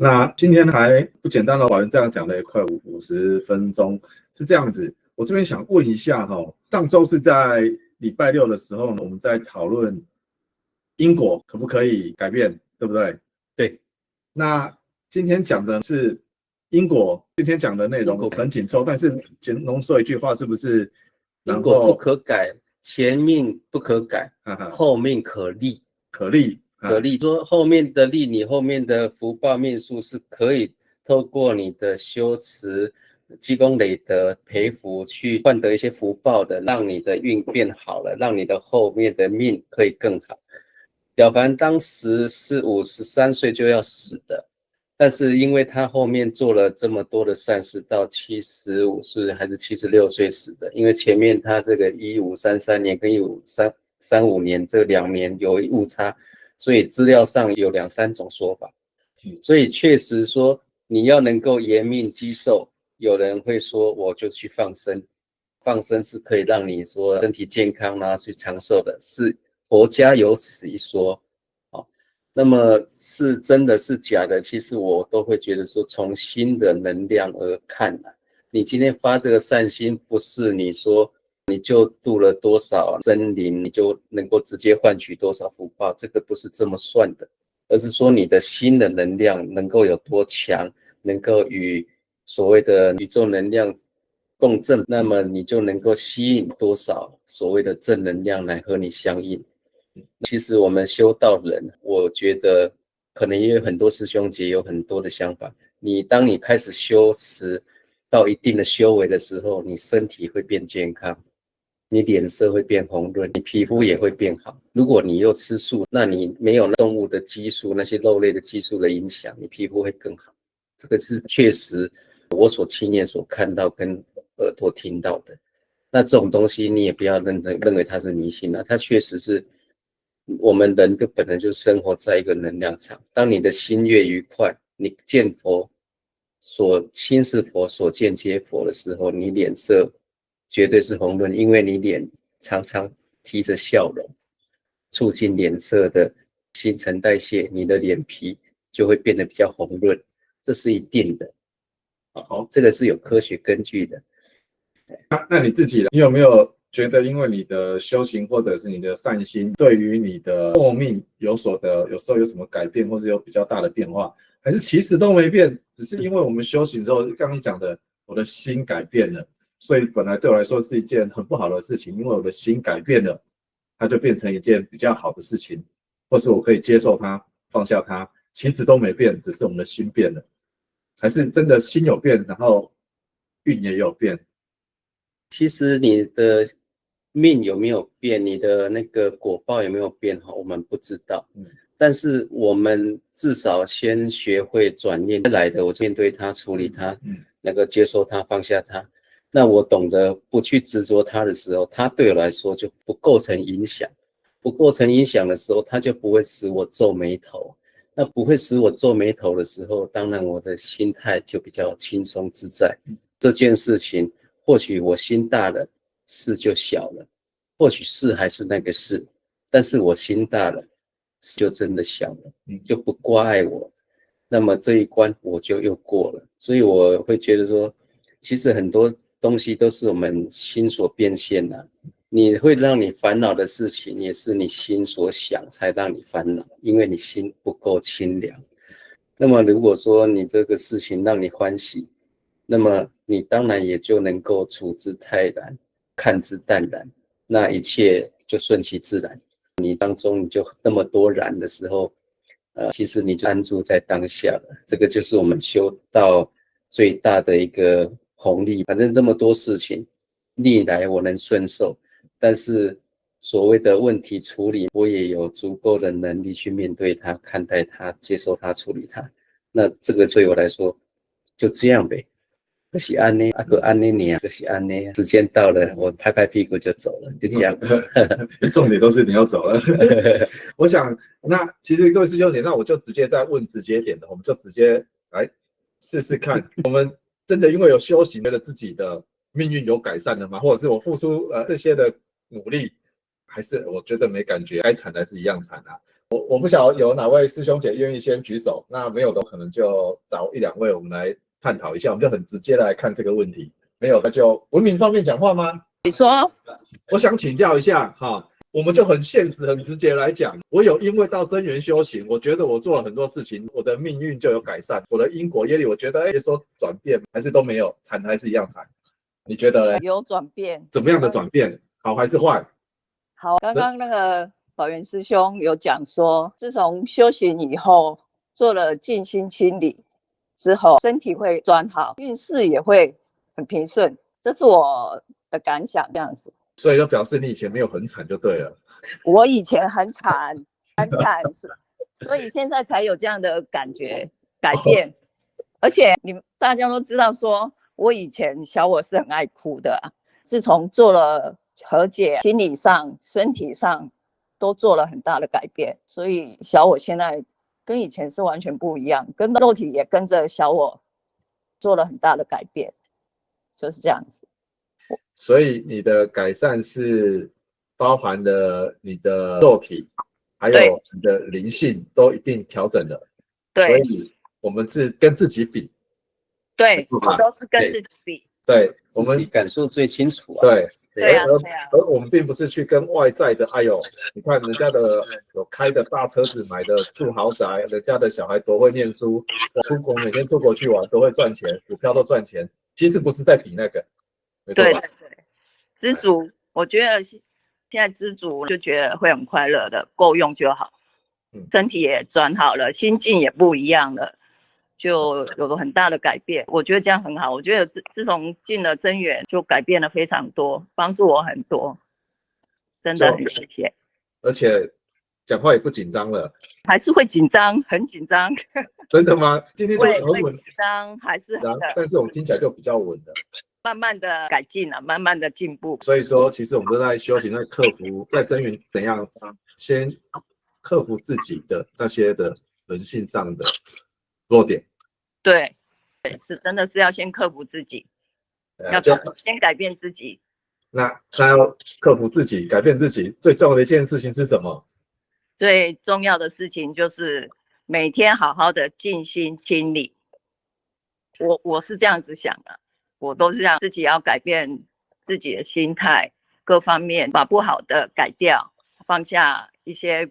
那今天还不简单的老人这样讲了快50分钟，是这样子。我这边想问一下上周是在礼拜六的时候呢，我们在讨论因果可不可以改变，对不对？对。那今天讲的是因果，今天讲的内容很紧凑，但是浓缩一句话，是不是？因果不可改，前命不可改，后命可立。可立。说后面的立，你后面的福报命数是可以透过你的修持、积功累德、培福去换得一些福报的，让你的运变好了，让你的后面的命可以更好。了凡当时是53岁就要死的，但是因为他后面做了这么多的善事，到75岁还是76岁死的。因为前面他这个1533年跟1535年这2年有误差，所以资料上有2、3种说法。所以确实说你要能够延命积寿，有人会说我就去放生，放生是可以让你说身体健康啊，去长寿的，是佛家有此一说。那么是真的是假的，其实我都会觉得说从心的能量而看你今天发这个善心，不是你说你就度了多少生灵，你就能够直接换取多少福报，这个不是这么算的，而是说你的心的能量能够有多强，能够与所谓的宇宙能量共振，那么你就能够吸引多少所谓的正能量来和你相应。其实我们修道人，我觉得可能也有很多师兄姐有很多的想法。当你开始修持到一定的修为的时候，你身体会变健康，你脸色会变红润，你皮肤也会变好。如果你又吃素，那你没有动物的激素，那些肉类的激素的影响，你皮肤会更好。这个是确实我所亲眼所看到跟耳朵听到的。那这种东西你也不要认为它是迷信它确实是我们人的本来就生活在一个能量场。当你的心越愉快，你见佛心是佛，所见皆佛的时候，你脸色绝对是红润，因为你脸常常提着笑容，促进脸色的新陈代谢，你的脸皮就会变得比较红润，这是一定的。这个是有科学根据的。那你自己，你有没有觉得因为你的修行或者是你的善心，对于你的后命有时候有什么改变，或是有比较大的变化，还是其实都没变，只是因为我们修行之后，刚刚讲的，我的心改变了，所以本来对我来说是一件很不好的事情，因为我的心改变了，它就变成一件比较好的事情，或是我可以接受它，放下它，其实都没变，只是我们的心变了，还是真的心有变，然后运也有变。其实你的命有没有变，你的那个果报有没有变，我们不知道。但是我们至少先学会转念来的，我面对它，处理它，能够接受它，放下它。那我懂得不去执着它的时候，它对我来说就不构成影响。不构成影响的时候，它就不会使我皱眉头。那不会使我皱眉头的时候，当然我的心态就比较轻松自在。这件事情或许我心大了，事就小了；或许事还是那个事，但是我心大了，事就真的小了，就不挂碍我。那么这一关我就又过了。所以我会觉得说，其实很多东西都是我们心所变现的。你会让你烦恼的事情，也是你心所想才让你烦恼，因为你心不够清凉。那么如果说你这个事情让你欢喜，那么你当然也就能够处之泰然，看之淡然，那一切就顺其自然。你当中你就那么多然的时候，其实你就安住在当下了。这个就是我们修道最大的一个红利。反正这么多事情逆来我能顺受，但是所谓的问题处理，我也有足够的能力去面对它、看待它、接受它、处理它。那这个对我来说就这样呗。就是安呢，啊个安呢你啊，就是安呢。时间到了，我拍拍屁股就走了，就这样。重点都是你要走了。我想，那其实各位师兄姐，那我就直接再问直接点的，我们就直接来试试看，我们真的因为有修行，觉得自己的命运有改善了吗？或者是我付出这些的努力，还是我觉得没感觉，该惨还是一样惨啊。我不晓得有哪位师兄姐愿意先举手，那没有的可能就找一两位我们来探讨一下，我们就很直接的来看这个问题。没有，那就文明方面讲话吗？你说，我想请教一下哈，我们就很现实、很直接来讲，我有因为到真元修行，我觉得我做了很多事情，我的命运就有改善，我的因果业力，我觉得说转变还是都没有，惨还是一样惨。你觉得呢？有转变，怎么样的转变？好还是坏？好，刚刚那个宝源师兄有讲说，自从修行以后，做了静心清理之后，身体会转好，运势也会很平顺，这是我的感想。这样子，所以就表示你以前没有很惨就对了。我以前很惨，很惨，所以现在才有这样的感觉改变。而且大家都知道说，我以前小我是很爱哭的啊，自从做了和解，心理上、身体上都做了很大的改变，所以小我现在跟以前是完全不一样，跟肉体也跟着小我做了很大的改变，就是这样子。所以你的改善是包含了你的肉体，还有你的灵性都一定调整了。对，所以我们是跟自己比。对，我都是跟自己比。对，我们感受最清楚啊。对。对啊，而我们并不是去跟外在的，哎呦，你看人家的有开的大车子，买的住豪宅，人家的小孩多会念书，出国每天出国去玩都会赚钱，股票都赚钱，其实不是在比那个，没错吧？对，知足，我觉得现在知足就觉得会很快乐的，够用就好。身体也转好了，心境也不一样了，就有了很大的改变。我觉得这样很好。我觉得自从进了真元，就改变了非常多，帮助我很多，真的很谢谢。而且讲话也不紧张了，还是会紧张，很紧张。真的吗？今天都很稳，紧张还是很的，但是我们听起来就比较稳的。慢慢的改进了，慢慢的进步。所以说，其实我们都在修行，在克服，在真元怎样先克服自己的那些的人性上的弱点。对，是真的是要先克服自己，要先改变自己。那要克服自己，改变自己，最重要的一件事情是什么？最重要的事情就是每天好好的静心清理。我是这样子想的，我都是让自己要改变自己的心态，各方面把不好的改掉，放下一些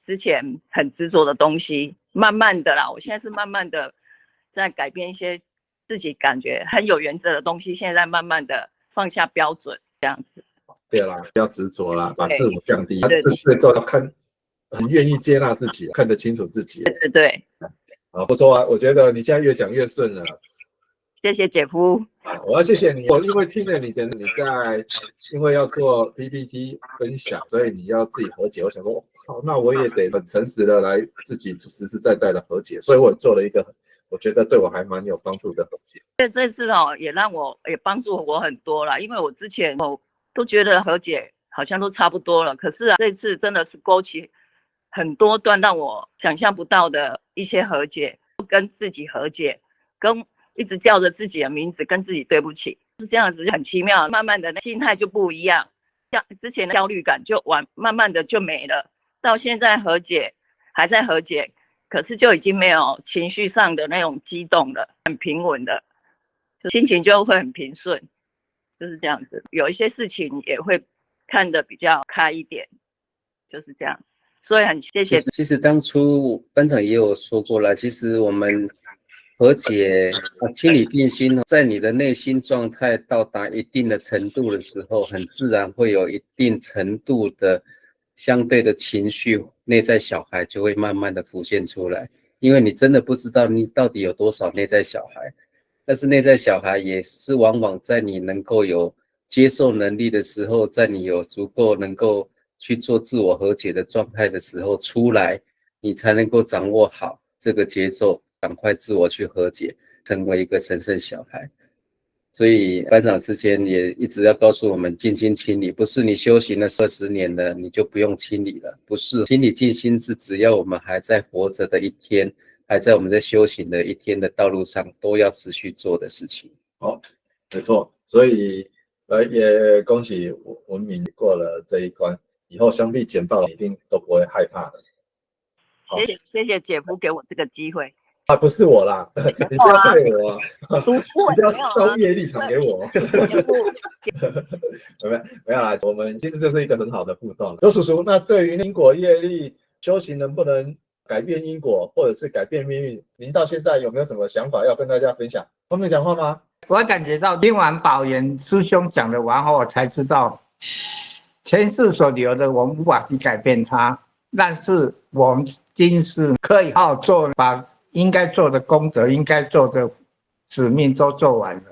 之前很执着的东西，慢慢的啦，我现在是慢慢的在改变一些自己感觉很有原则的东西，现在慢慢的放下标准，这样子。对啦，不要执着啦，把自我降低，对，这最重要，很愿意接纳自己，看得清楚自己。对。好，不错啊，我觉得你现在越讲越顺了。谢谢姐夫。我要谢谢你，我因为听了你在，因为要做 PPT 分享，所以你要自己和解。我想说，好，那我也得很诚实的来自己实实在在的和解，所以我做了一个我觉得对我还蛮有帮助的和解。这次也让我也帮助我很多啦，因为我之前都觉得和解好像都差不多了，可是这次真的是勾起很多段让我想象不到的一些和解，跟自己和解，跟一直叫着自己的名字跟自己对不起，是这样子，就很奇妙。慢慢的心态就不一样，像之前的焦虑感就慢慢的就没了，到现在和解还在和解，可是就已经没有情绪上的那种激动了，很平稳的，心情就会很平顺，就是这样子。有一些事情也会看得比较开一点，就是这样。所以很谢谢。其实当初班长也有说过了，其实我们和解清理静心，在你的内心状态到达一定的程度的时候，很自然会有一定程度的相对的情绪，内在小孩就会慢慢的浮现出来。因为你真的不知道你到底有多少内在小孩，但是内在小孩也是往往在你能够有接受能力的时候，在你有足够能够去做自我和解的状态的时候出来，你才能够掌握好这个节奏，赶快自我去和解，成为一个神圣小孩。所以班长之前也一直要告诉我们，静心清理不是你修行了20年了你就不用清理了，不是。清理静心是只要我们还在活着的一天，还在我们在修行的一天的道路上都要持续做的事情。没错。所以也恭喜文明过了这一关，以后相比简报一定都不会害怕的。谢谢姐夫给我这个机会。不是我啦，你不要害我啊！你不要招业立场给我。没有啦，我们其实这是一个很好的互动。刘叔叔，那对于因果业力修行能不能改变因果，或者是改变命运，您到现在有没有什么想法要跟大家分享？方便讲话吗？我感觉到听完宝元师兄讲的完后，我才知道前世所留的我们无法去改变它，但是我们今世可以好好做，把应该做的功德、应该做的使命都做完了。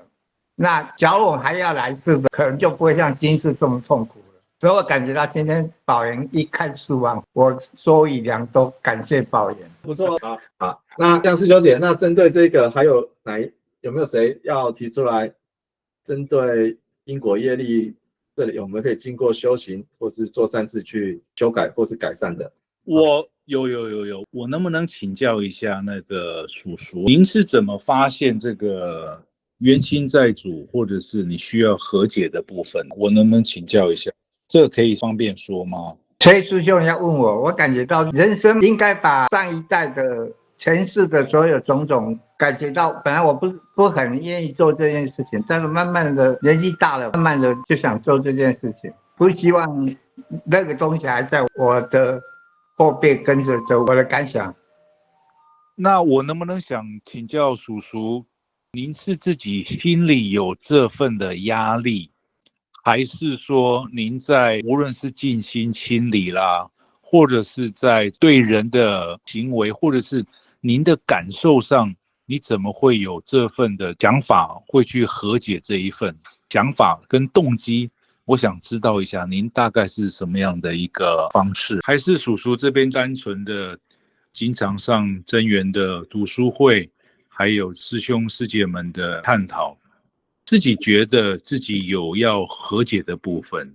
那假如我还要来世的，可能就不会像今世这么痛苦了。所以我感觉到今天宝元一看书啊，我所以良多，感谢宝元。不错，好。那江师兄姐，那针对这个还有有没有谁要提出来？针对因果业力，这里我们可以经过修行或是做善事去修改或是改善的。我有，我能不能请教一下那个叔叔，您是怎么发现这个冤亲债主，或者是你需要和解的部分？我能不能请教一下？这个可以方便说吗？崔师兄要问我，我感觉到人生应该把上一代的前世的所有种种感觉到，本来我不很愿意做这件事情，但是慢慢的年纪大了，慢慢的就想做这件事情，不希望那个东西还在我的后背跟着走。我的感想。那我能不能想请教叔叔，您是自己心里有这份的压力，还是说您在无论是静心清理啦，或者是在对人的行为，或者是您的感受上，你怎么会有这份的想法，会去和解这一份想法跟动机？我想知道一下您大概是什么样的一个方式，还是叔叔这边单纯的经常上真源的读书会，还有师兄师姐们的探讨，自己觉得自己有要和解的部分，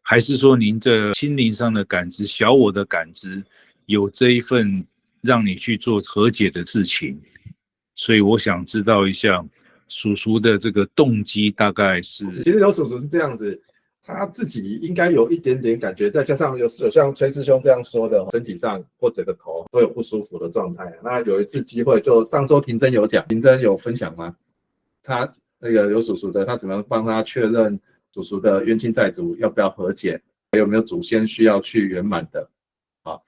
还是说您的心灵上的感知、小我的感知有这一份让你去做和解的事情？所以我想知道一下叔叔的这个动机大概是。其实有叔叔是这样子，他自己应该有一点点感觉，再加上有像崔师兄这样说的，身体上或整个头都有不舒服的状态。那有一次机会，就上周庭真有讲，庭真有分享吗？他那个有叔叔的，他怎么帮他确认叔叔的冤亲债主要不要和解，有没有祖先需要去圆满的？好，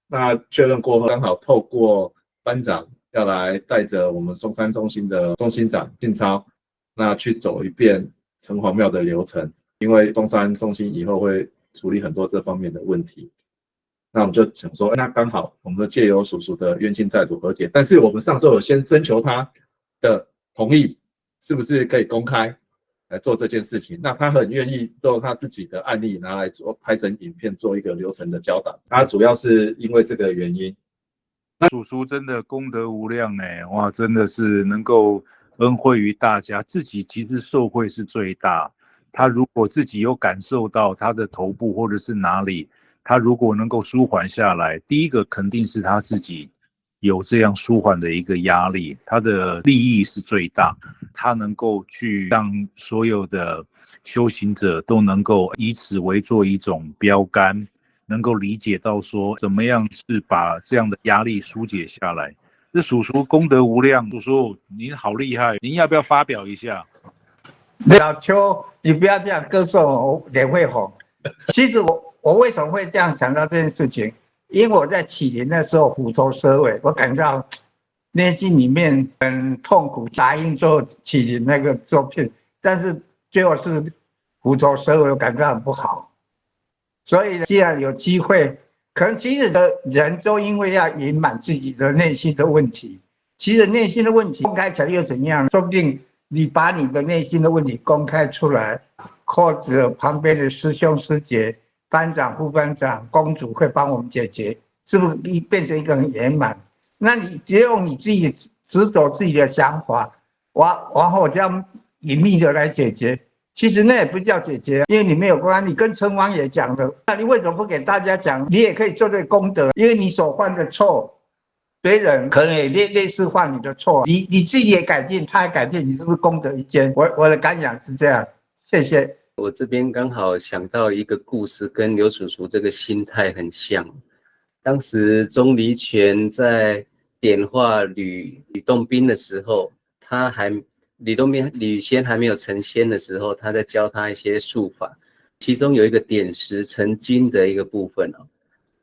那确认过后，刚好透过班长要来带着我们松山中心的中心长信超，那去走一遍城隍庙的流程，因为松山中心以后会处理很多这方面的问题。那我们就想说，那刚好我们就借由叔叔的冤亲债主和解，但是我们上周有先征求他的同意，是不是可以公开来做这件事情？那他很愿意做他自己的案例拿来做拍成影片，做一个流程的教导。他主要是因为这个原因。叔叔真的功德无量哎，哇，真的是能够恩惠于大家，自己其实受惠是最大。他如果自己有感受到他的头部或者是哪里，他如果能够舒缓下来，第一个肯定是他自己有这样舒缓的一个压力，他的利益是最大，他能够去让所有的修行者都能够以此为做一种标杆，能够理解到说怎么样是把这样的压力疏解下来。这叔叔功德无量，叔叔您好厉害，您要不要发表一下？老邱，你不要这样歌颂我，脸会红。其实我为什么会这样想到这件事情？因为我在启灵的时候虎头蛇尾，我感到内心里面很痛苦，答应做启灵那个作品，但是最后是虎头蛇尾，我感到很不好。所以既然有机会，可能其实的人都因为要圆满自己的内心的问题，其实内心的问题公开起来又怎样？说不定你把你的内心的问题公开出来，或者旁边的师兄师姐、班长、副班长、公主会帮我们解决，是不是变成一个很圆满？那你只有你自己执着自己的想法，然后这样隐秘的来解决。其实那也不叫解决，因为你没有关，你跟城隍爷讲的，那你为什么不给大家讲？你也可以做这个功德，因为你所犯的错，别人可能也类似犯你的错，你自己也改进，他也改进，你是不是功德一件？我的感想是这样，谢谢。我这边刚好想到一个故事，跟刘叔叔这个心态很像。当时钟离权在点化吕洞宾的时候，吕仙还没有成仙的时候，他在教他一些术法，其中有一个点石成金的一个部分哦。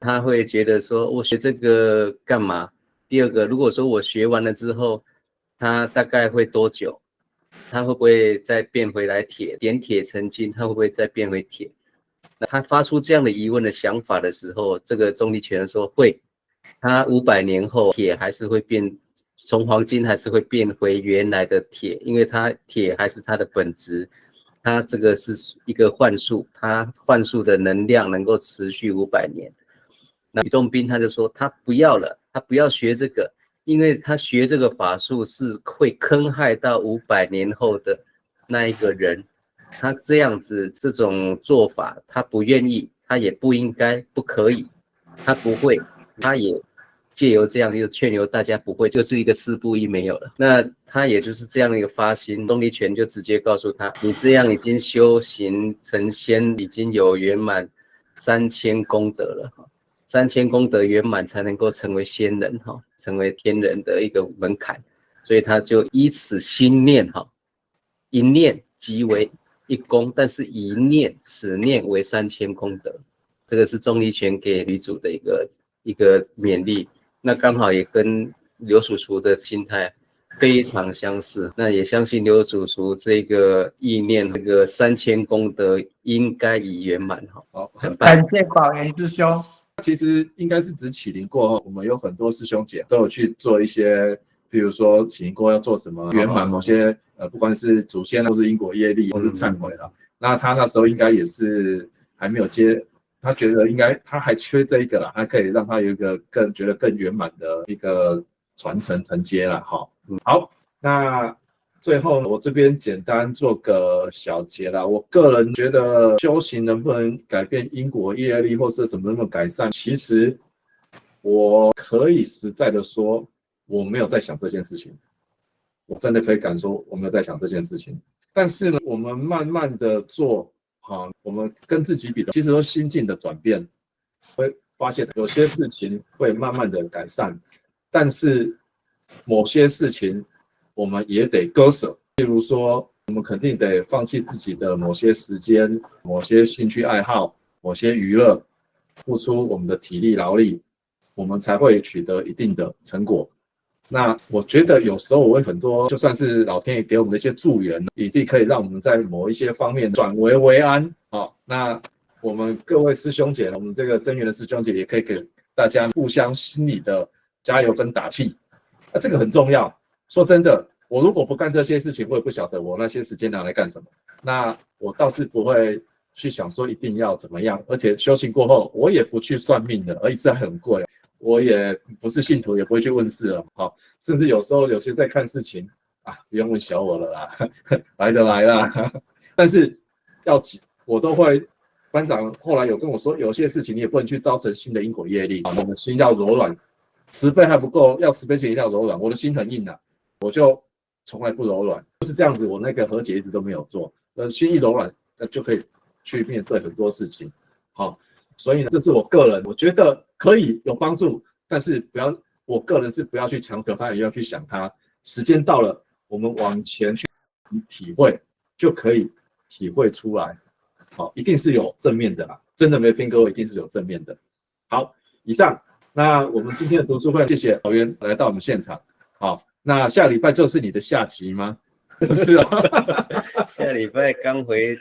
他会觉得说，我学这个干嘛？第二个，如果说我学完了之后，他大概会多久？他会不会再变回来铁？点铁成金，他会不会再变回铁？那他发出这样的疑问的想法的时候，这个钟离权说会，他500年后铁还是会变，从黄金还是会变回原来的铁，因为它铁还是它的本质，它这个是一个幻术，它幻术的能量能够持续500年。那吕洞宾他就说他不要了，他不要学这个，因为他学这个法术是会坑害到500年后的那一个人，他这样子这种做法他不愿意，他也不应该，不可以，他不会，他也借由这样就劝由大家不会，就是一个4不1没有了。那他也就是这样的一个发心，钟离权就直接告诉他，你这样已经修行成仙，已经有圆满3000功德了，3000功德圆满才能够成为仙人成为天人的一个门槛，所以他就依此心念一念即为1功，但是一念此念为3000功德，这个是钟离权给吕祖的一个勉励。那刚好也跟刘叔叔的心态非常相似，那也相信刘叔叔这个意念，这个3000功德应该已圆满好，很棒。感谢宝元师兄。其实应该是指启灵过后，我们有很多师兄姐都有去做一些，比如说启灵过后要做什么圆满某些不管是祖先或是因果业力或是忏悔了。那他那时候应该也是还没有接，他觉得应该他还缺这一个啦，他可以让他有一个觉得更圆满的一个传承承接啦。好，那最后我这边简单做个小结啦。我个人觉得修行能不能改变因果业力或是什么能不能改善，其实我可以实在的说，我没有在想这件事情，我真的可以敢说我没有在想这件事情。但是呢，我们慢慢的做我们跟自己比的，其实说心境的转变，会发现有些事情会慢慢的改善，但是某些事情我们也得割舍，例如说我们肯定得放弃自己的某些时间、某些兴趣爱好、某些娱乐，付出我们的体力劳力，我们才会取得一定的成果。那我觉得有时候我会很多，就算是老天爷给我们的一些助缘，一定可以让我们在某一些方面转危为安。那我们各位师兄姐，我们这个真源的师兄姐也可以给大家互相心理的加油跟打气。那这个很重要。说真的，我如果不干这些事情，我也不晓得我那些时间拿来干什么。那我倒是不会去想说一定要怎么样，而且修行过后，我也不去算命的，而且这很贵。我也不是信徒，也不会去问事了。甚至有时候有些在看事情不用问小我了啦，来的来啦。但是我都会，班长后来有跟我说，有些事情你也不能去造成新的因果业力。我们心要柔软，慈悲还不够，要慈悲前一定要柔软。我的心很硬我就从来不柔软，就是这样子。我那个和解一直都没有做，心一柔软，就可以去面对很多事情。所以呢，这是我个人，我觉得可以有帮助，但是我个人是不要去强求它，也要去想它。时间到了，我们往前去体会，就可以体会出来。一定是有正面的啦，真的没骗各位，一定是有正面的。好，以上，那我们今天的读书会，谢谢老袁来到我们现场。那下礼拜就是你的下集吗？是下礼拜刚回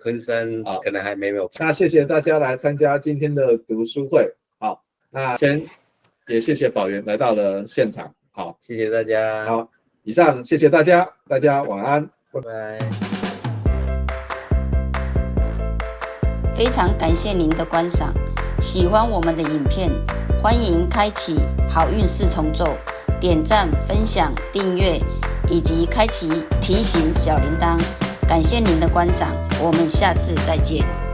昆山，可能还没有。那谢谢大家来参加今天的读书会。那先也谢谢宝元来到了现场。谢谢大家。好，以上谢谢大家，大家晚安，拜拜。非常感谢您的观赏，喜欢我们的影片，欢迎开启好运4重奏，点赞、分享、订阅以及开启提醒小铃铛。感谢您的观赏，我们下次再见。